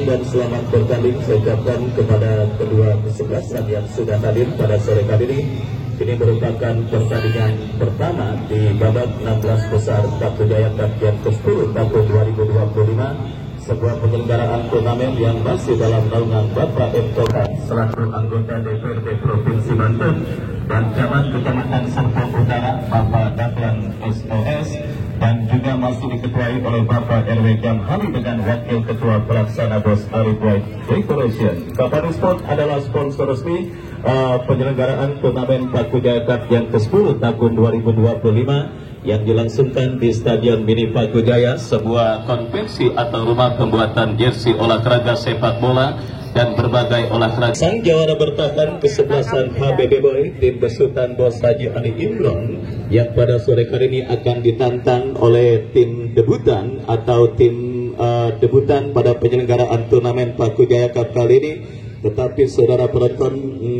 dan selamat bertanding saya ucapkan kepada kedua kesebelasan yang sudah hadir pada sore kali ini. Ini merupakan pertandingan pertama di babak 16 besar Paku Jaya Cup yang ke-10 tahun 2025. Sebuah penyelenggaraan turnamen yang masih dalam naungan Bapak M. Tokan selaku anggota DPRD Provinsi Banten dan Camat Kecamatan Serpong Utara Bapak Dahlan SOS, dan juga masih diketuai oleh Bapak RW Jamhali dengan Wakil Ketua Pelaksana Bos Arif White Decoration. Kapal Sport adalah sponsor resmi penyelenggaraan turnamen Paku Jaya Cup yang ke-10 tahun 2025 yang dilangsungkan di Stadion Mini Paku Jaya, sebuah konvensi atau rumah pembuatan jersey olahraga sepak bola dan berbagai olahraga. Sang jawara bertahan kesebelasan HBB Boy, tim besutan Bos Haji Ali Imron, yang pada sore kali ini akan ditantang oleh tim debutan atau tim debutan pada penyelenggaraan turnamen Paku Jaya Cup kali ini. Tetapi saudara penonton,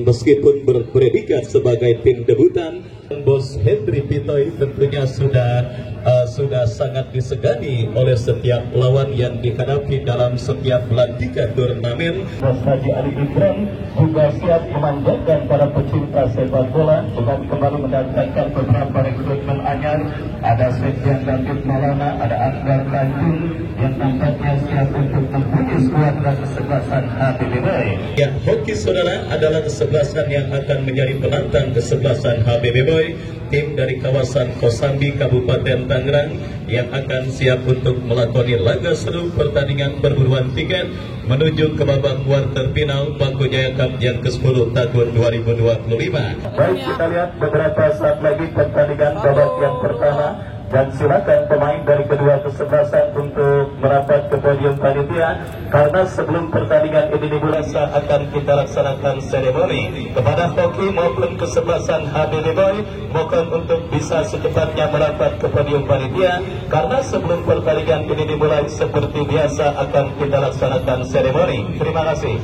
meskipun berpredikat sebagai tim debutan, Bos Hendri Pitoy tentunya sudah sangat disegani oleh setiap lawan yang dihadapi dalam setiap pelantikan turnamen. Bos Haji Ali Imron juga siap memanjakan para pecinta sepak bola dengan kembali mendatangkan beberapa rekrutmen anyar. Ada Sekjen David Maulana, ada Akbar Tanjung yang nampaknya siap untuk mempunyai skuadra kesebelasan HBB Boy. Ya, hoki saudara adalah kesebelasan yang akan menjadi penantang kesebelasan HBB Boy, tim dari kawasan Kosambi, Kabupaten Tangerang, yang akan siap untuk melakoni laga seru pertandingan perburuan tiket menuju ke babak kuarter final Paku Jaya Cup yang ke-10 tahun 2025. Baik, kita lihat beberapa saat lagi pertandingan babak yang pertama, dan silakan pemain dari kedua kesebelasan untuk merapat ke podium panitia, karena sebelum pertandingan ini dimulai akan kita laksanakan seremoni. Kepada hoki maupun kesebelasan HBB Boy, mohon untuk bisa secepatnya merapat ke podium panitia, karena sebelum pertandingan ini dimulai seperti biasa akan kita laksanakan seremoni. Terima kasih.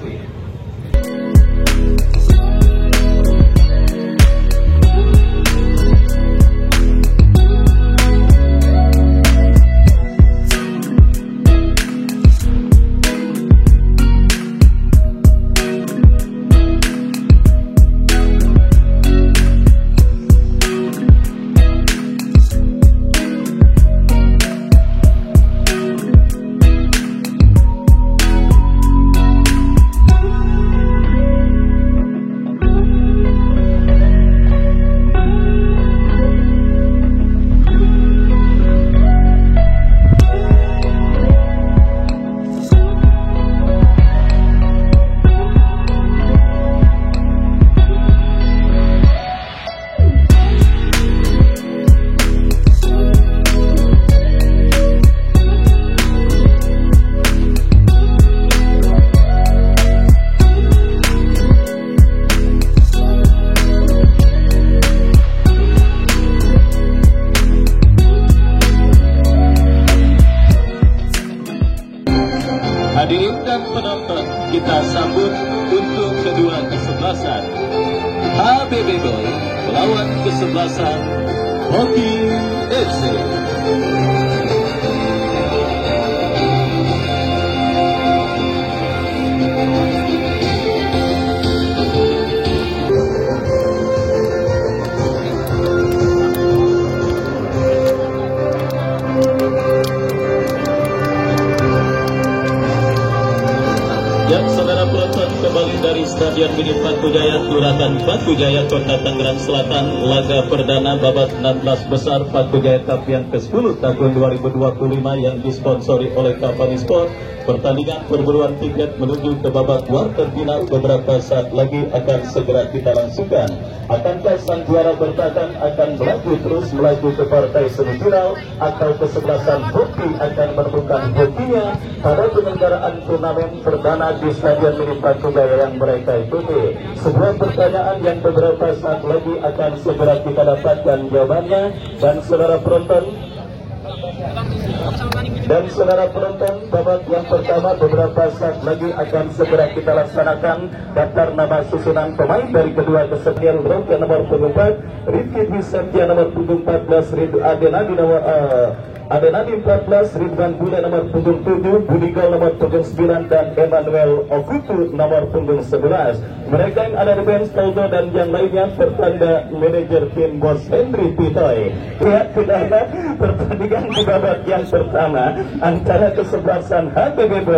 Hadirin dan penonton, kita sambut untuk kedua kesebelasan HBB Boy melawan kesebelasan Hoki FC. Yang saudara penonton, kembali dari Stadion Mini Paku Jaya, Kelurahan Paku Jaya, Kota Tangerang Selatan, laga perdana babak 16 besar Paku Jaya Cup yang ke-10 tahun 2025 yang disponsori oleh Kapal Sport. Pertandingan perburuan tiket menuju ke babak kuarter final beberapa saat lagi akan segera kita langsungkan. Akankah sang juara bertahan akan melaju ke partai semifinal, atau kesebelasan hoki akan menemukan hokinya pada penyelenggaraan turnamen perdana di Stadion Mini Paku Jaya yang mereka ikuti? Sebuah pertanyaan yang beberapa saat lagi akan segera kita dapatkan jawabannya. Dan saudara penonton, babak yang pertama beberapa saat lagi akan segera kita laksanakan. Daftar nama susunan pemain dari kedua kesebelasan: Roke nomor 4, Rifki Biseptia nomor 14, Ridho Adenadi nomor Ada Nabi 14, Ridwan Bule nomor punggung 7, Budigal nomor punggung 9, dan Emmanuel Ofutu nomor punggung 11. Mereka yang ada di bench Toldo dan yang lainnya bertanda manajer tim Bos Henry Pitoy. Ya, sudah ada pertandingan di babak yang pertama antara kesebelasan HBBB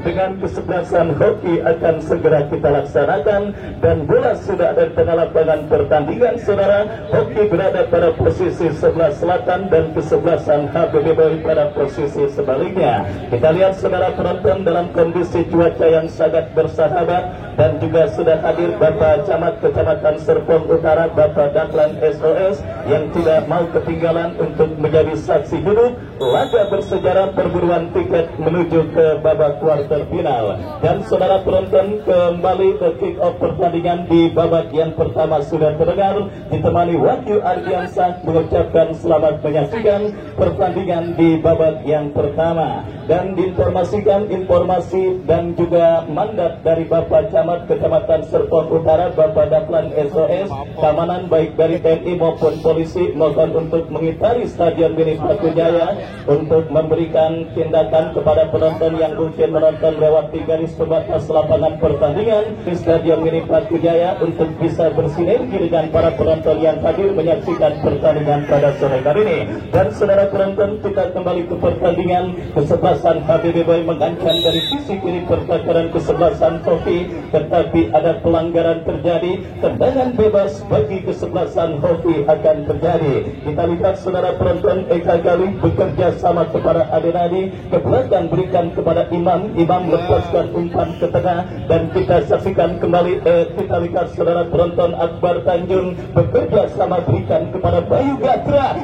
dengan kesebelasan hoki akan segera kita laksanakan, dan bola sudah ada di tengah lapangan pertandingan. Saudara, hoki berada pada posisi sebelah selatan dan kesebelasan HBBB pada posisi sebaliknya. Kita lihat saudara penonton dalam kondisi cuaca yang sangat bersahabat, dan juga sudah hadir Bapak Camat Kecamatan Serpong Utara, Bapak Daklan SOS, yang tidak mau ketinggalan untuk menjadi saksi hidup laga bersejarah perburuan tiket menuju ke babak kuarter final. Dan saudara penonton, kembali ke kick off pertandingan di babak yang pertama sudah terdengar, ditemani Wahyu Ardiansyah mengucapkan selamat menyaksikan pertandingan di babak yang pertama, dan diinformasikan informasi dan juga mandat dari Bapak Camat Kecamatan Serpong Utara, Bapak Daklan SOS, keamanan baik dari TNI maupun polisi mohon untuk mengitari Stadion Mini Brawijaya untuk memberikan tindakan kepada penonton yang mungkin menonton lewat garis pembatas lapangan pertandingan di Stadion Mini Brawijaya untuk bisa bersinergi dengan para penonton yang hadir menyaksikan pertandingan pada sore hari ini. Dan saudara penonton, kita kembali ke pertandingan. Kesebelasan HBBB mengancam dari sisi kiri pertakaran kesebelasan Hoki, tetapi ada pelanggaran terjadi. Tendangan bebas bagi kesebelasan Hoki akan terjadi. Kita lihat saudara penonton, Eka Galih bekerja sama kepada Adenadi, ke belakang berikan kepada Imam lepaskan umpan ke tengah, dan kita saksikan kembali, kita lihat saudara penonton, Akbar Tanjung bekerja sama berikan kepada Bayu Gatra.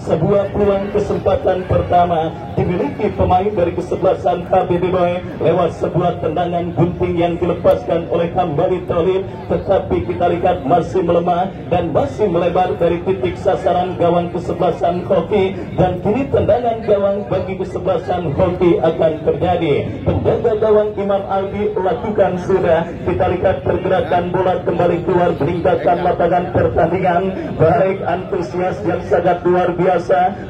Sebuah peluang kesempatan pertama dimiliki pemain dari kesebelasan HBBB lewat sebuah tendangan gunting yang dilepaskan oleh Hambali Tolib, tetapi kita lihat masih melemah dan masih melebar dari titik sasaran gawang kesebelasan Hoki, dan kini tendangan gawang bagi kesebelasan Hoki akan terjadi. Penjaga gawang Imam Aldi lakukan sudah, kita lihat pergerakan bola kembali keluar meninggalkan lapangan pertandingan. Baik, antusias yang sangat luar biasa,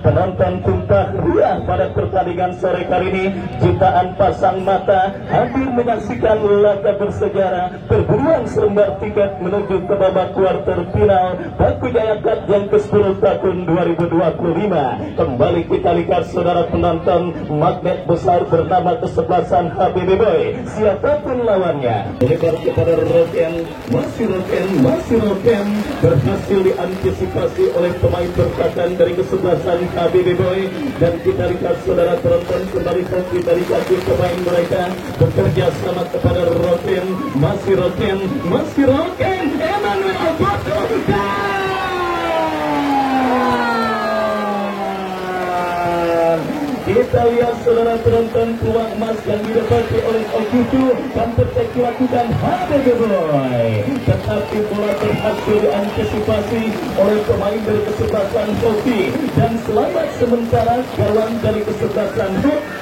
penonton tumpah ruah pada pertandingan sore kali ini. Jutaan pasang mata hadir menyaksikan laga bersejarah perburuan selembar tiket menuju ke babak kuarter final Brawijaya Cup yang ke-10 tahun 2025. Kembali kita lihat saudara penonton, magnet besar bernama kesebelasan HBBB. Siapapun lawannya, lebar kepada Roken, masih Roken berhasil diantisipasi oleh pemain bertahan dari kesebelasan HBBB. Dan kita lihat saudara penonton, kembali hoki dari kaki pemain mereka bekerja sama kepada Roken, masih Roken, Emmanuel Ofoto. Kita lihat saudara penonton, peluang emas yang didapati oleh Ofutu dan tertek dilakukan HBBB, tetapi bola berhasil diantisipasi oleh pemain dari kesebelasan Hoki, dan selamat sementara gawang dari kesebelasan Hoki.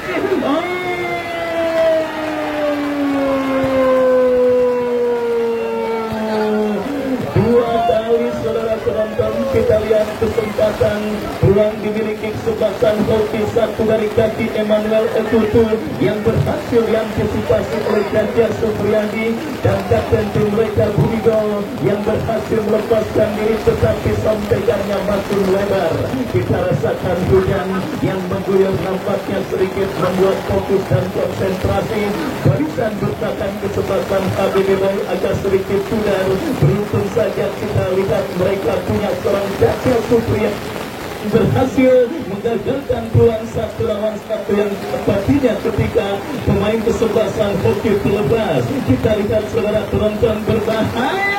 Dua kali saudara penonton, kita lihat kesempatan peluang dimiliki kesebelasan Hoki, satu dari kaki Emmanuel Ofutu yang berhasil diantisipasi oleh Ganjar Supriyadi, dan kapten tim mereka Budigal yang berhasil melepaskan diri, tetapi sampekannya masih melebar. Kita rasakan hujan yang mengguyur nampaknya sedikit membuat fokus dan konsentrasi barisan bertahan kesebelasan HBBB agak sedikit pudar. Beruntung saja kita lihat mereka punya seorang Ganjar Supriyadi berhasil menggagalkan peluang 1 lawan 1 yang tepatnya ketika pemain kesebelasan Hoki terlepas. Kita lihat saudara penonton, berbahaya.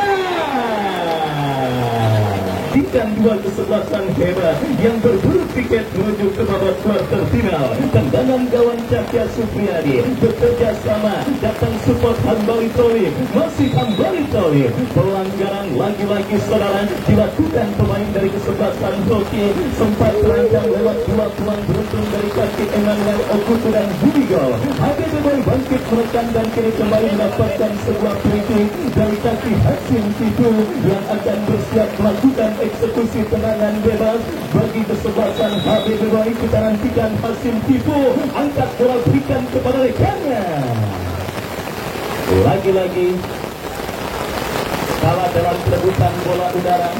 Dan dua kesebelasan hebat yang berburu tiket menuju ke babak kuarter final. Tendangan gawang Cahya Supriyadi bekerja sama, datang support Hambali Tolib, masih Hambali Tolib. Pelanggaran lagi-lagi saudara dilakukan pemain dari kesebelasan Hoki, sempat terancam lewat dua peluang beruntung dari kaki Emmanuel Ofutu dan Budigal. HBBB bangkit menekan dan kini kembali mendapatkan sebuah free kick dari kaki Hasim Tipu yang akan bersiap melakukan eksekusi tendangan bebas bagi kesebelasan HBBY. Kita nantikan Hasim Tipu angkat bola berikan kepada rekannya. Lagi-lagi kalah dalam perebutan bola udara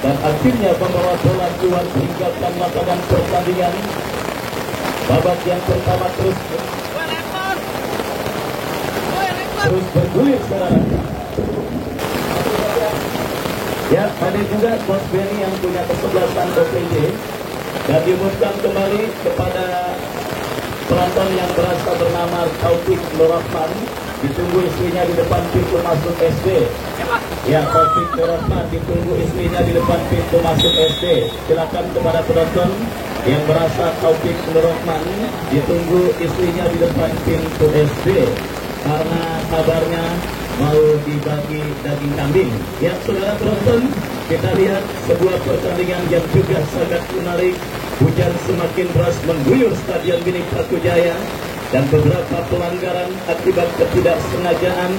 dan akhirnya membawa bola keluar meninggalkan lapangan pertandingan. Babak yang pertama terus bergulir saudara. Ya, ada juga Bos Benny yang punya kesebelasan OPJ dan diumumkan kembali kepada penonton yang berasa bernama Taufik Nurrahman. Ditunggu istrinya di depan pintu masuk SD. Ya, Taufik Nurrahman ditunggu istrinya di depan pintu masuk SD. Silakan kepada penonton yang berasa Taufik Nurrahman ditunggu istrinya di depan pintu SD karena kabarnya mau dibagi daging kambing. Ya, saudara penonton, kita lihat sebuah pertandingan yang juga sangat menarik. Hujan semakin deras mengguyur Stadion Milik Brawijaya dan beberapa pelanggaran akibat ketidaksengajaan,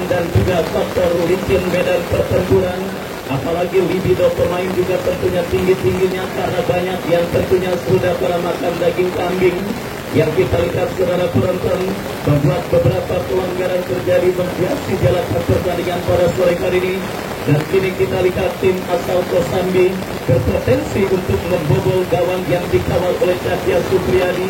dan juga faktor licin medan pertempuran. Apalagi libido pemain juga tentunya tinggi-tingginya karena banyak yang tentunya sudah pernah makan daging kambing. Yang kita lihat saudara penonton membuat beberapa pelanggaran terjadi menghiasi jalan pertandingan pada sore kali ini. Dan kini kita lihat tim asal Kosambi berpotensi untuk membobol gawang yang dikawal oleh Cahya Supriyadi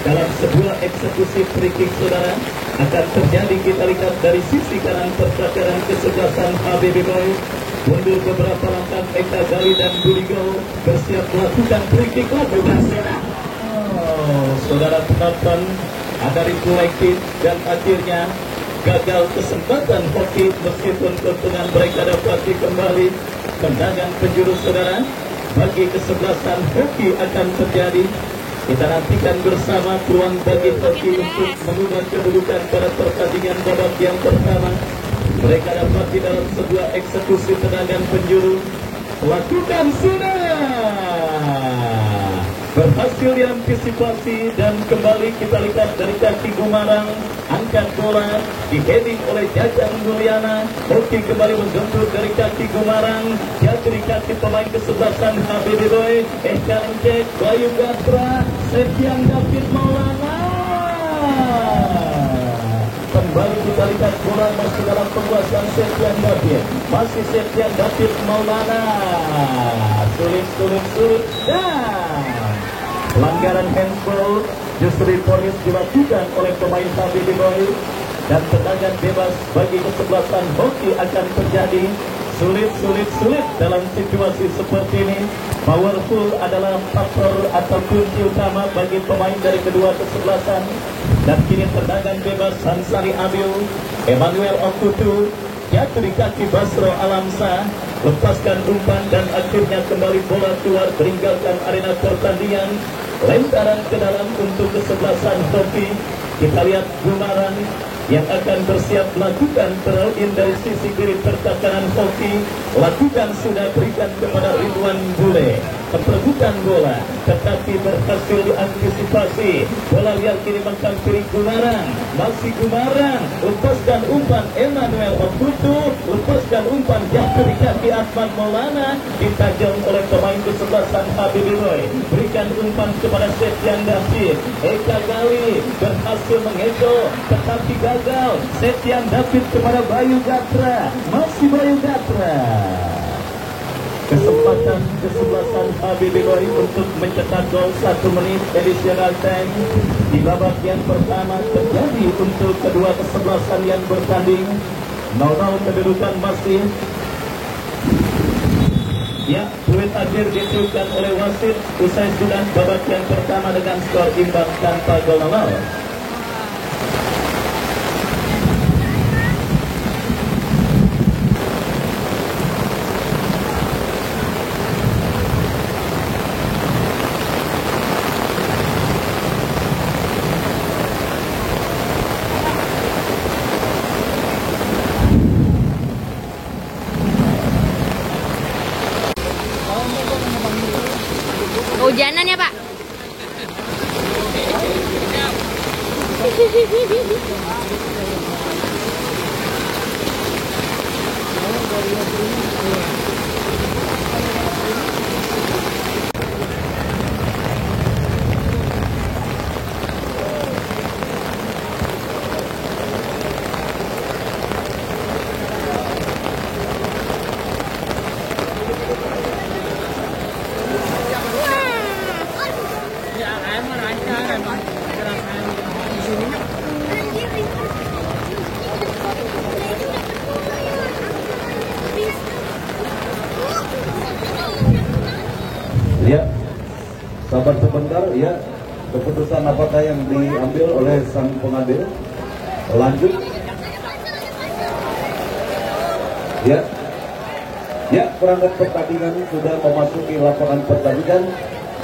dalam sebuah eksekusi free kick saudara. Akan terjadi kita lihat dari sisi kanan percakaran kesebelasan HBBY. Mundur beberapa langkah Eka Gali dan Buligo bersiap melakukan free kick lagi. Saudara penonton, ada reflected dan akhirnya gagal kesempatan hoki meskipun keuntungan mereka dapat kembali. Tendangan penjuru saudara bagi kesebelasan hoki akan terjadi. Kita nantikan bersama peluang bagi hoki untuk mengubah kedudukan pada pertandingan babak yang pertama. Mereka dapat di dalam sebuah eksekusi tendangan penjuru. Lakukan sudah berhasil diantisipasi dan kembali kita lihat dari kaki Gumarang, angkat bola di-heading oleh Jajang Mulyana. Hoki kembali menggempur dari kaki Gumarang, jatuh di kaki pemain kesebelasan HBBY. Eka Encek, Bayu Gatra, Septian David Maulana. Kembali kita lihat bola masih dalam penguasaan Septian David, masih Septian David Maulana. Sulit dan pelanggaran handball justru diponis dilakukan oleh pemain HBBY dan tendangan bebas bagi kesebelasan hoki akan terjadi. Sulit dalam situasi seperti ini. Powerful adalah faktor atau kunci utama bagi pemain dari kedua kesebelasan. Dan kini tendangan bebas Hansari Abil, Emmanuel Okutu jatuh di kaki Basro Alamsa, lepaskan umpan dan akhirnya kembali bola keluar meninggalkan arena pertandingan. Lemparan ke dalam untuk kesebelasan hoki. Kita lihat Gumarang yang akan bersiap melakukan throw in dari sisi kiri pertahanan hoki. Lakukan sudah berikan kepada Ridwan Bule. Perebutan bola tetapi berhasil diantisipasi. Bola liar kini menghampiri Gumarang. Masih Gumarang, lepaskan umpan Emmanuel Okutu, lepaskan umpan jatuh di kaki Ahmad Maulana, ditajam oleh pemain kesebelasan HBBY. Berikan umpan kepada Septian David. Eka Gali berhasil mengeco tetapi gagal. Septian David kepada Bayu Gatra, masih Bayu Gatra. Kesempatan kesebelasan HBBY untuk mencetak gol 1 menit additional time di babak yang pertama terjadi untuk kedua kesebelasan yang bertanding. 0-0 kedudukan masih. Ya, fluid akhir ditiupkan oleh wasit usai sudah babak yang pertama dengan skor imbang tanpa gol 0. Kehujanan ya Pak? Ya, sabar sebentar ya. Keputusan apakah yang diambil oleh sang pengambil? Lanjut. Ya. Ya, perangkat pertandingan sudah memasuki lapangan pertandingan.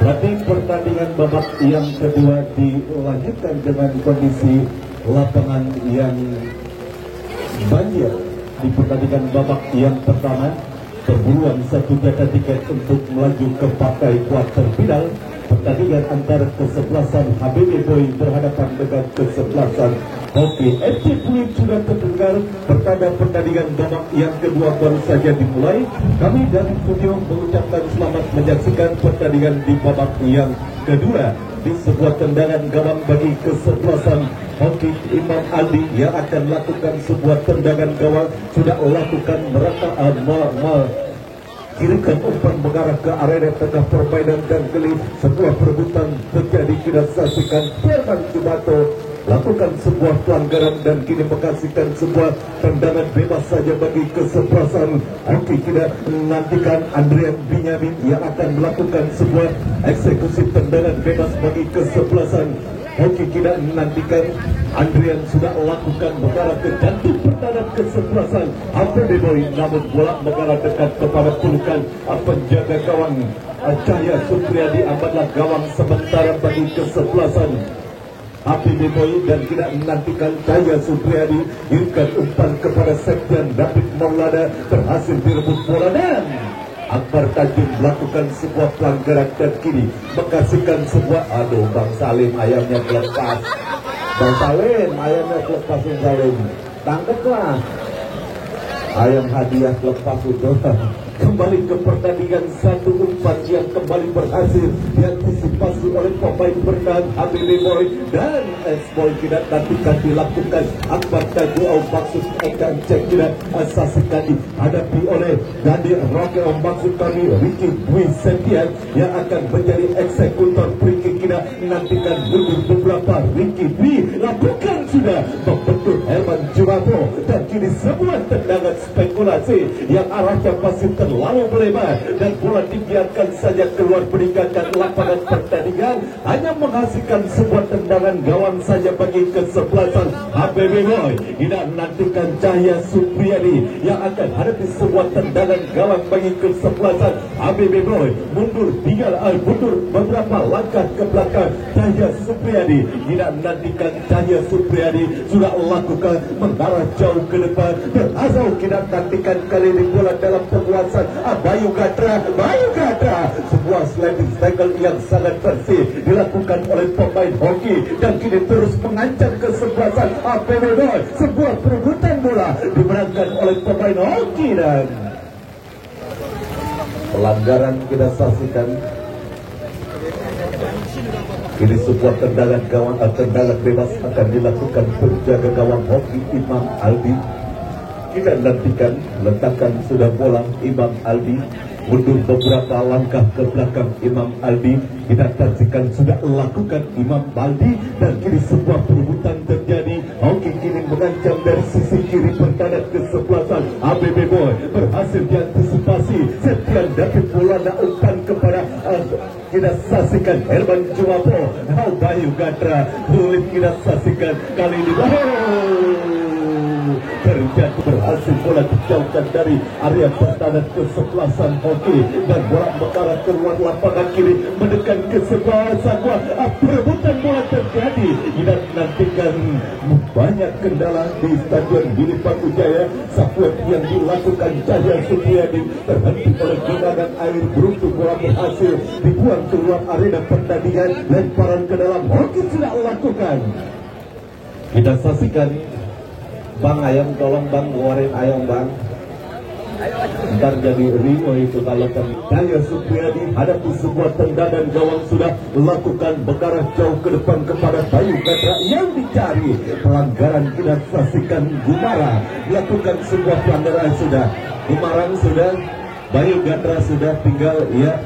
Berarti pertandingan babak yang kedua dilanjutkan dengan kondisi lapangan yang banjir. Di pertandingan babak yang pertama, perburuan satu jatah tiket untuk melaju ke partai kuarter final. Pertandingan antara kesebelasan HBB Boy berhadapan dengan kesebelasan Hoki FC Fluid sudah terdengar. Pertanda pertandingan babak yang kedua baru saja dimulai. Kami dari studio mengucapkan selamat menyaksikan pertandingan di babak yang kedua. Di sebuah tendangan gawang bagi kesebelasan Hoki Imam Aldi yang akan lakukan sebuah tendangan gawang, sudah lakukan kirimkan umpan mengarah ke area tengah permainan dan geli. Sebuah perebutan terjadi. Kita saksikan Firman Jumato lakukan sebuah pelanggaran dan kini menghasilkan sebuah tendangan bebas saja bagi kesebelasan Hoki. Kita menantikan Andrian Binyamin yang akan melakukan sebuah eksekusi tendangan bebas bagi kesebelasan Hoki. Kita menantikan Andrian sudah lakukan mengarah ke jantung pertahanan kesebelasan HBB Boy, namun bola mengarah dekat kepada pelukan penjaga gawang Cahya Supriyadi. Amatlah gawang sementara bagi kesebelasan HBB Boy dan kita menantikan Cahya Supriyadi kirimkan umpan kepada Sekjen David Maulana, berhasil direbut bola dan Akbar Tanjung melakukan sebuah pelanggaran dan kini menghasilkan sebuah Bang Salim ayamnya lepas. Bang Salim ayamnya lepas. Bang Salim tangkaplah ayam hadiah lepas itu. Kembali ke pertandingan, satu umpan yang kembali berhasil diantisipasi oleh pemain bertahan HBB Boy dan S-Boy. Tidak nantikan dilakukan Akbar Tanjung maksud akan cek tidak saksikan dihadapi oleh Dandi Roke maksud kami Ricky Dwi Setian yang akan menjadi eksekutor free kick. Kita nantikan mundur beberapa. Ricky Dwi lakukan sudah membentur Herman Jumato dan kini sebuah tendangan spekulasi yang arahnya pasti terlalu melebar dan bola dibiarkan saja keluar meninggalkan lapangan pertandingan, hanya menghasilkan sebuah tendangan gawang saja bagi kesebelasan HBB Boy. Kita nantikan Cahya Supriyadi yang akan hadapi sebuah tendangan gawang bagi kesebelasan HBB Boy. Mundur beberapa langkah ke belakang Cahya Supriyadi. Kita nantikan Cahya Supriyadi sudah lakukan mengarah jauh ke depan. Berhasil kita nantikan kali ini bola dalam penguasaan Bayu Gatra. Sebuah sliding tackle yang sangat bersih dilakukan oleh pemain Hoki dan kini terus mengancam kesebelasan HBB Boy. Sebuah perebutan bola dimenangkan oleh pemain Hoki dan pelanggaran kita saksikan. Ini sebuah tendangan gawang tendangan bebas akan dilakukan penjaga gawang Hoki Imam Aldi. Kita nantikan letakkan sudah bola Imam Aldi, mundur beberapa langkah ke belakang Imam Aldi. Kita saksikan sudah lakukan Imam Aldi dan kini sebuah perebutan terjadi. Hoki kini mengancam dari sisi kiri pertahanan kesebelasan HBB Boy, berhasil diantisipasi. Setian David Maulana umpan kepada kita saksikan Herman Jumato. Bayu Gatra sulit kita saksikan kali ini. Terjadi berhasil bola dijauhkan dari area pertahanan kesebelasan Hoki dan bola mengarah keluar lapangan kiri mendekat ke sebelah Sakwa. Perebutan bola terjadi. Kita nantikan banyak kendala di Stadion Gili Pangujaya. Sapuat yang dilakukan Cahya Supriyadi terhenti oleh genangan air. Beruntung bola berhasil dibuang keluar arena pertandingan. Lemparan ke dalam Hoki sudah lakukan. Kita saksikan Bang Ayam, tolong Bang keluarin Ayam Bang. Ntar jadi Rio itu kalau Cahya Supriyadi hadapi sebuah tendangan gawang sudah lakukan mengarah jauh ke depan kepada Bayu Gatra yang dicari. Pelanggaran kita saksikan Gumara melakukan sebuah pelanggaran sudah. Gumarang sudah, Bayu Gatra sudah, tinggal ya.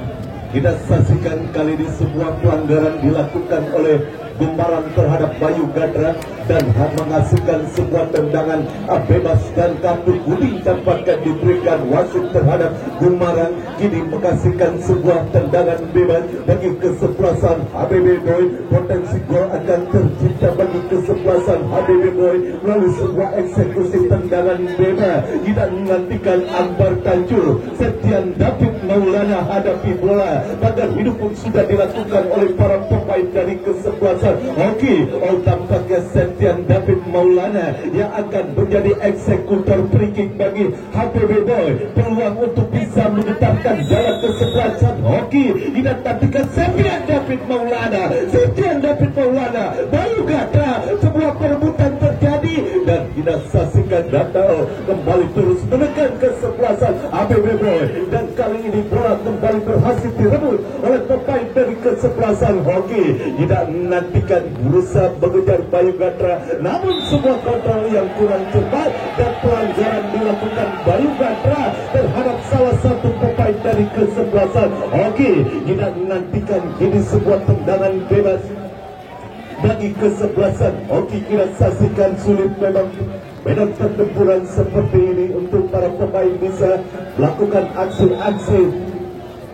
Kita saksikan kali ini sebuah pelanggaran dilakukan oleh Gumarang terhadap Bayu Gatra. dan menghasilkan sebuah tendangan bebas dan kartu kuning dapatkan diberikan wasit terhadap Gumarang. Kini menghasilkan sebuah tendangan bebas bagi kesebelasan HBB Boy. Potensi gol akan tercipta bagi kesebelasan HBB Boy melalui sebuah eksekusi tendangan bebas. Kita menantikan Akbar Tanjur, Septian David Maulana hadapi bola. Badan hidup pun sudah dilakukan oleh para pemain dari kesebelasan hoki. Tampaknya Septian David Maulana yang akan menjadi eksekutor free kick bagi HBB Boy. Peluang untuk bisa menggetarkan jalan kesebelasan hoki. Kita nantikan Septian David Maulana, Septian David Maulana, Bayu Gatra. Sebuah perebutan terjadi dan kita saksikan data kembali terus menekan kesebelasan HBB Boy, dan kali ini bola kembali berhasil direbut oleh pemain dari kesebelasan hoki. Tidak menantikan berusaha mengejar Bayu Gatra, namun sebuah kontrol yang kurang cepat dan pelanggaran dilakukan Bayu Gatra terhadap salah satu pemain dari kesebelasan hoki. Tidak menantikan ini sebuah tendangan bebas bagi kesebelasan hoki. Kita saksikan sulit memang medan pertempuran seperti ini untuk para pemain bisa melakukan aksi-aksi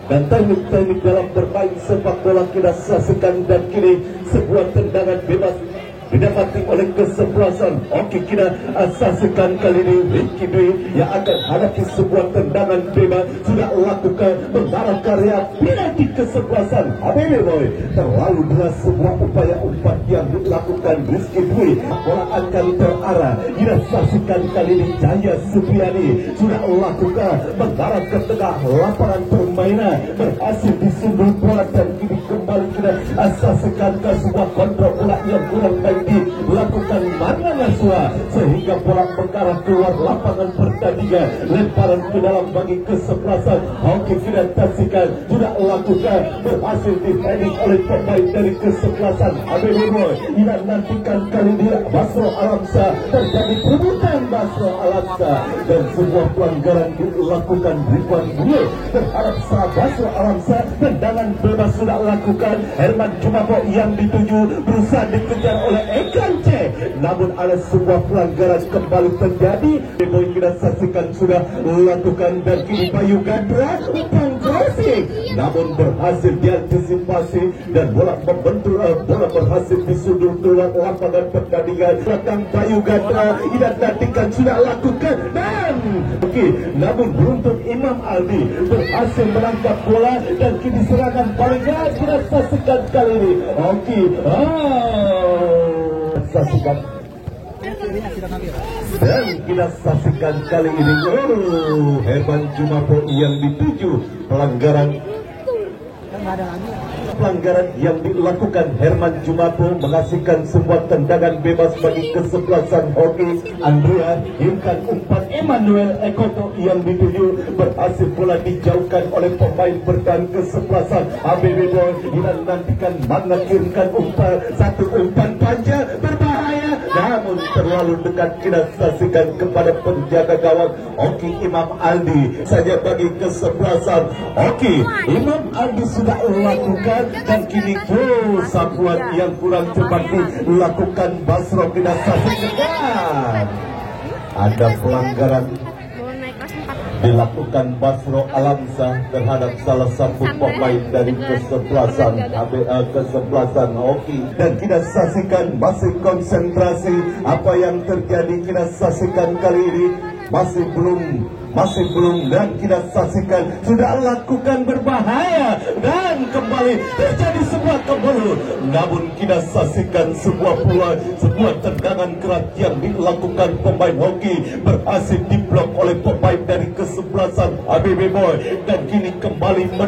dan teknik-teknik dalam bermain sepak bola. Kita saksikan dan kini sebuah tendangan bebas didapati oleh kesebelasan hoki. Kita saksikan kali ini Ricky Dwi yang akan hadapi sebuah tendangan bebas sudah lakukan mengarah karya penalti kesebelasan HBB Boy. Terlalu deras sebuah upaya umpan yang dilakukan Rizky Dwi. Bola akan terarah. Kita saksikan kali ini Jaya Supriyadi sudah lakukan mengarah ke tengah lapangan permainan, berhasil disundul bola dan kini kembali kita saksikan ke sebuah kontrol bola yang kurang baik dilakukan Marga Naswa sehingga bola mengarah keluar lapangan pertandingan. Lemparan ke dalam bagi kesebelasan hoki. Kita saksikan sudah lakukan berhasil di-heading oleh pemain dari kesebelasan HBB Boy. Kita nantikan kali ini Basro Alamsa, terjadi perebutan Basro Alamsa dan sebuah pelanggaran dilakukan Ridwan Bule terhadap Basro Alamsa. Tendangan bebas sudah lakukan Herman Jumapo yang dituju berusaha dikejar oleh Ekan C, namun ada sebuah pelanggaran kembali terjadi. Boy kita saksikan sudah lakukan dan kini Bayu Gatra umpan crossing, namun berhasil diantisipasi dan bola membentur, bola berhasil disundul keluar lapangan pertandingan. Belakang Bayu Gatra kita nantikan sudah lakukan dan namun beruntung Imam Aldi berhasil menangkap bola dan kini serangan baliknya kita saksikan kali ini. Saksikan dan kita saksikan kali ini Herman Jumapo yang dituju pelanggaran yang dilakukan Herman Jumapo menghasilkan sebuah tendangan bebas bagi kesebelasan hoki. Andrea himkan umpan Emmanuel Ekoto yang dituju berhasil pula dijauhkan oleh pemain bertahan kesebelasan HBB Boy. Kita nantikan Magna kirimkan satu umpan panjang berbahaya, namun terlalu dekat. Kita saksikan kepada penjaga gawang hoki Imam Aldi saja bagi kesebelasan hoki. Imam Aldi sudah lakukan dan kini sapuan yang kurang cepat dilakukan Basro. Kita saksikan ada pelanggaran dilakukan Basro Alamsa terhadap salah satu pemain dari kesebelasan hoki, dan kita saksikan masih konsentrasi apa yang terjadi. Kita saksikan kali ini masih belum dan kita saksikan sudah lakukan berbahaya dan kembali terjadi sebuah kebelut, namun kita saksikan sebuah tendangan keras yang dilakukan pemain hoki berhasil diblok oleh pemain dari kesebelasan HBB Boy dan kini kembali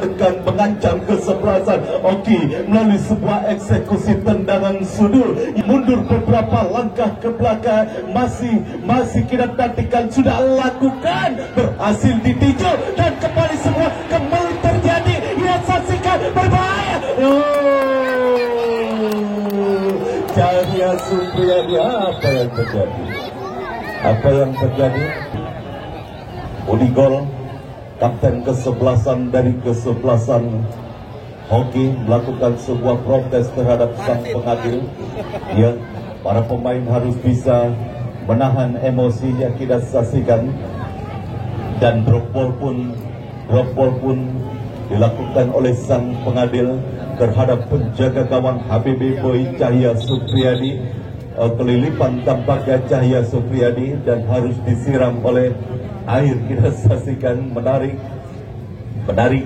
mengancam kesebelasan hoki melalui sebuah eksekusi tendangan sudut. Mundur beberapa langkah ke belakang, masih kita nantikan sudah lakukan berhasil ditinjau dan kembali terjadi. Lihat, saksikan berbahaya. Jaya Supriyadi, apa yang terjadi? Budi gol kapten kesebelasan dari kesebelasan hoki melakukan sebuah protes terhadap sang pengadil. Dia para pemain harus bisa menahan emosi yang kita saksikan, dan drop ball pun dilakukan oleh sang pengadil terhadap penjaga gawang HBB Boy Cahya Supriyadi. Kelilipan tampaknya Cahya Supriyadi dan harus disiram oleh air. Kita saksikan menarik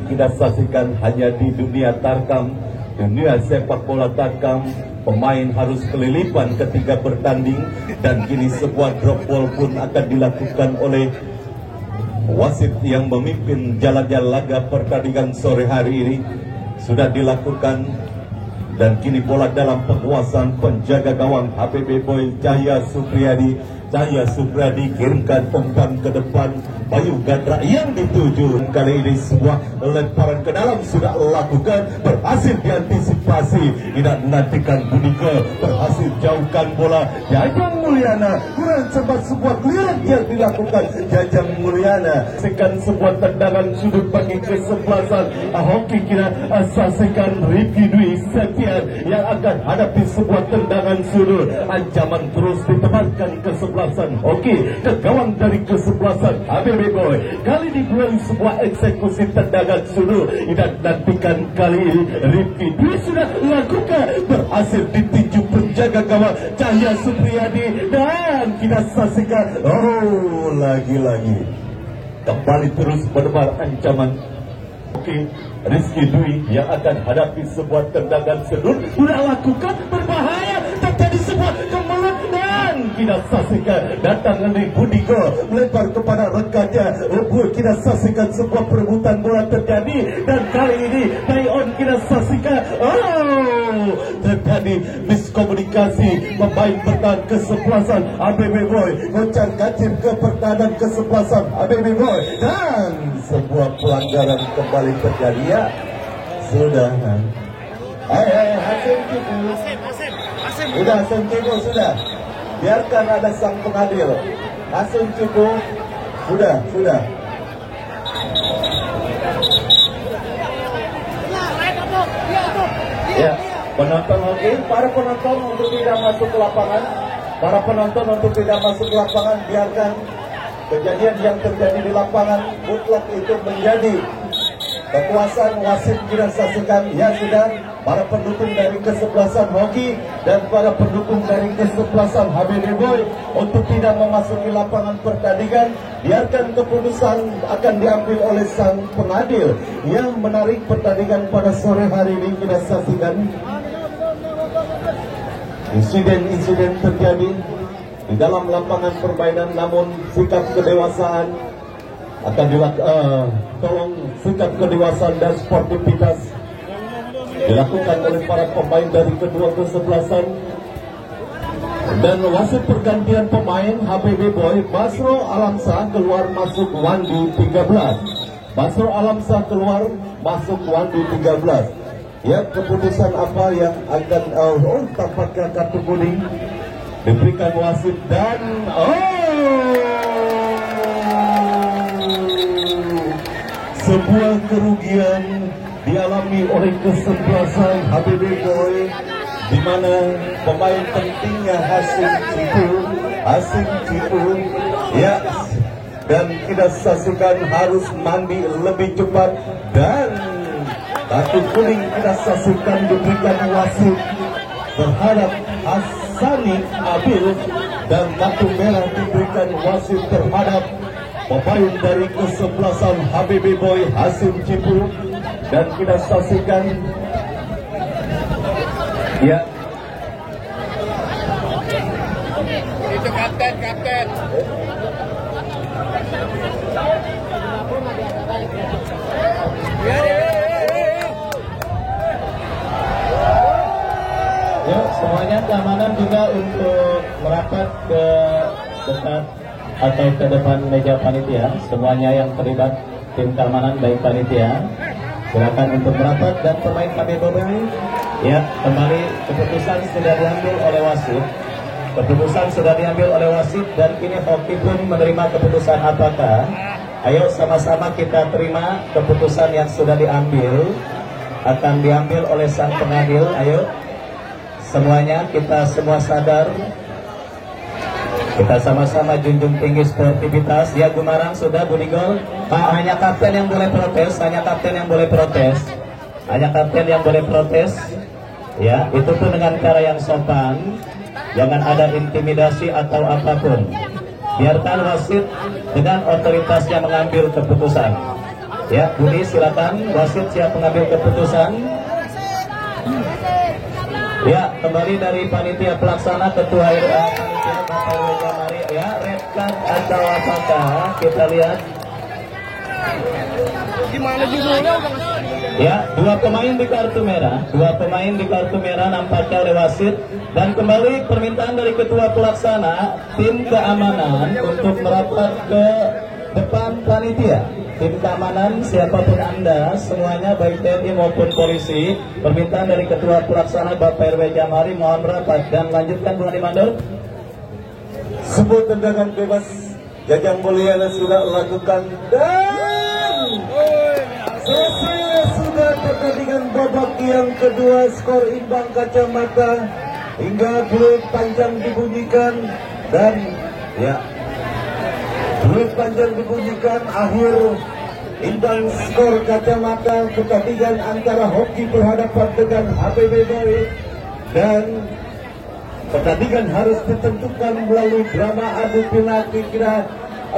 kita saksikan hanya di dunia tarkam, dunia sepak bola tarkam. Pemain harus kelilipan ketika bertanding, dan kini sebuah drop ball pun akan dilakukan oleh wasit yang memimpin jalannya laga pertandingan sore hari ini. Sudah dilakukan, dan kini bola dalam penguasaan penjaga gawang HBB Boy Cahya Supriyadi. Cahya Supriyadi kirimkan umpan ke depan, Bayu Gandra yang dituju. Kali ini sebuah lemparan ke dalam sudah lakukan, berhasil diantisipasi. Tidak menantikan Budiko, berhasil jauhkan bola. Jajang Mulyana kurang cepat, sebuah clearance yang dilakukan Jajang Mulyana. Saksikan sebuah tendangan sudut bagi kesebelasan hoki. Kita saksikan Rifki Dwi Septian yang akan hadapi sebuah tendangan sudut. Ancaman terus ditempatkan kesebelasan hoki ke gawang dari kesebelasan HBB Boy. Kali ini duel sebuah eksekusi tendangan sudut. Dan nantikan kali ini Rifki Dwi sudah lakukan, berhasil ditinju penjaga gawang Cahya Supriyadi, dan kita saksikan lagi-lagi kembali terus berdebar ancaman. Oke, Rizky Dwi yang akan hadapi sebuah tendangan sudut sudah lakukan, berbahaya, terjadi sebuah kemelut, dan kita saksikan datang dari Budiko melempar kepada rekannya. Kita saksikan sebuah perebutan bola terjadi, dan kali ini Tayon kita saksikan terjadi miskomunikasi pemain bertahan kesebelasan HBB Boy, goncang kacir ke pertahanan kesebelasan HBB Boy, dan sebuah pelanggaran kembali terjadi. Ya sudah, Hasim Cipu sudah, Hasim Cipu sudah, biarkan ada sang pengadil. Hasim Cipu sudah. Ya, penonton hoki, para penonton untuk tidak masuk ke lapangan, biarkan kejadian yang terjadi di lapangan mutlak itu menjadi kekuasaan wasit. Kita saksikan, ya sudah, para pendukung dari kesebelasan hoki dan para pendukung dari kesebelasan HBB Boy untuk tidak memasuki lapangan pertandingan. Biarkan keputusan akan diambil oleh sang pengadil yang menarik pertandingan pada sore hari ini. Kita saksikan insiden terjadi di dalam lapangan permainan, namun sikap kedewasaan akan tolong sikap kedewasaan dan sportivitas dilakukan oleh para pemain dari kedua kesebelasan. Dan wasit pergantian pemain HBB Boy, Basro Alamsah keluar masuk Wandi 13. Basro Alamsah keluar masuk Wandi 13. Ya, keputusan apa yang akan tampaknya kartu kuning diberikan wasit, dan sebuah kerugian dialami oleh kesebelasan HBB Boy, di mana pemain pentingnya Hasim Cipu, ya, dan kita saksikan harus mandi lebih cepat, dan kartu kuning kita saksikan diberikan wasit terhadap Hasani Abil, dan kartu merah diberikan wasit terhadap pemain dari kesebelasan HBB Boy Hasim Cipu. Dan kita saksikan, ya, itu kapten. Ya, semuanya keamanan juga untuk merapat ke dekat atau ke depan meja panitia. Semuanya yang terlibat tim keamanan baik panitia, silakan untuk merapat. Dan pemain HBB Boy, ya, kembali keputusan sudah diambil oleh wasit. Dan kini hoki pun menerima keputusan apakah. Ayo sama-sama kita terima keputusan yang sudah diambil, akan diambil oleh sang pengadil. Ayo semuanya, kita semua sadar, kita sama-sama junjung tinggi sportivitas. Ya, Gumarang sudah Bunigol. Pak, hanya kapten yang boleh protes, hanya kapten yang boleh protes, hanya kapten yang boleh protes. Ya, itu pun dengan cara yang sopan, jangan ada intimidasi atau apapun. Biarkan wasit dengan otoritasnya mengambil keputusan. Ya, Budi silakan, wasit siap mengambil keputusan. Ya, kembali dari panitia pelaksana ketua RA panitia Bapak Jamari. Ya, red card atau apakah kita lihat. Gimana judulnya? Ya, dua pemain di kartu merah nampaknya oleh wasit. Dan kembali permintaan dari ketua pelaksana tim keamanan untuk merapat ke depan panitia. Tim keamanan siapapun Anda, semuanya baik TNI maupun polisi, permintaan dari ketua pelaksana Bapak RW Jamari mohon rapat. Dan lanjutkan Bu Mandor. Sebuah tendangan bebas Jajang Mulyana sudah lakukan dan selesai sudah pertandingan babak yang kedua, skor imbang kacamata hingga peluit panjang dibunyikan dan ya peluit panjang dibunyikan, akhir imbang skor kacamata pertandingan antara hoki berhadapan dengan HPB dan pertandingan harus ditentukan melalui drama adu penalti. Kita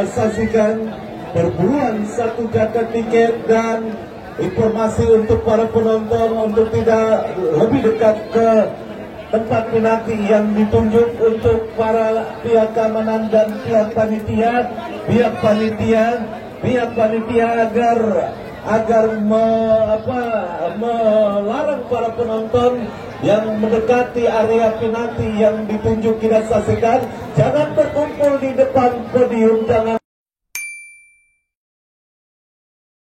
saksikan perburuan satu jatah tiket dan informasi untuk para penonton untuk tidak lebih dekat ke tempat penalti yang ditunjuk untuk para pihak keamanan dan pihak panitia agar melarang para penonton yang mendekati area penalti yang ditunjuk. Kita saksikan, jangan berkumpul di depan podium, jangan